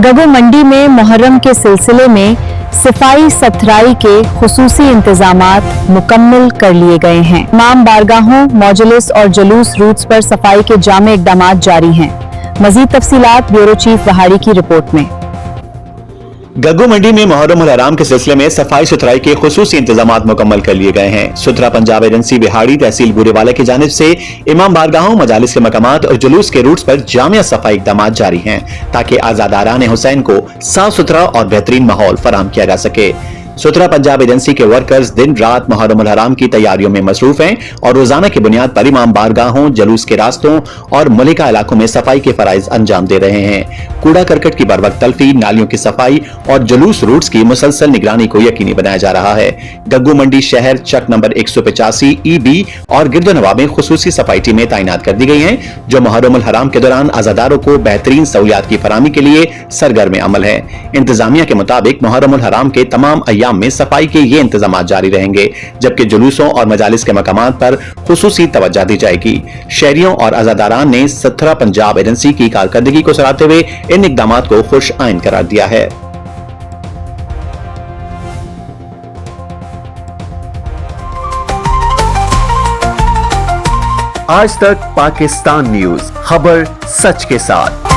गगो मंडी में मुहर्रम के सिलसिले में सफाई सुथराई के खुसूसी इंतजामात मुकम्मल कर लिए गए हैं। तमाम बारगाहों, मौजलिस और जुलूस रूट्स पर सफाई के जामे इक़दामात जारी हैं। मज़ीद तफसीलात ब्यूरो चीफ वहाड़ी की रिपोर्ट में। गग्गो मंडी में मुहर्रम उल हराम के सिलसिले में सफाई सुथराई के खुसूसी इंतजामात मुकम्मल कर लिए गए हैं। सुथरा पंजाब एजेंसी बिहाड़ी तहसील बूरेवाला की जानिब से इमाम बारगाहों, मजालिस के मकामात और जुलूस के रूट्स पर जामिया सफाई इक़दामात जारी हैं ताकि आज़ादारान हुसैन को साफ सुथरा और बेहतरीन माहौल फराहम किया जा सके। सुथरा पंजाब एजेंसी के वर्कर्स दिन रात मुहर्रम उल हराम की तैयारियों में मसरूफ हैं और रोजाना की बुनियाद पर इमाम बारगाहों, जुलूस के रास्तों और मलिका इलाकों में सफाई के फराइज अंजाम दे रहे हैं। कूड़ा करकट की बरवक्त तल्फी, नालियों की सफाई और जुलूस रूट्स की मुसलसल निगरानी को यकीनी बनाया जा रहा है। गग्गो मंडी शहर चक नंबर 185 EB और गिरदोनवा में खुसूसी सफाई टीमें तैनात कर दी गई हैं जो मुहर्रम उल हराम के दौरान आज़ादारों को बेहतरीन सहूलियात की फराहमी के लिए सरगर्म अमल है। इंतजामिया के मुताबिक मुहर्रम उल हराम के तमाम अय्याम में सफाई के ये इंतजामात जारी रहेंगे, जबकि जुलूसों और मजालिस के मकामात पर खुसूसी तवज्जो दी जाएगी। शहरियों और आज़ादारान ने सुथरा पंजाब एजेंसी की कारकर्दगी को सराहते हुए इन इक़दामात को खुश आइन करार दिया है। आज तक पाकिस्तान न्यूज, खबर सच के साथ।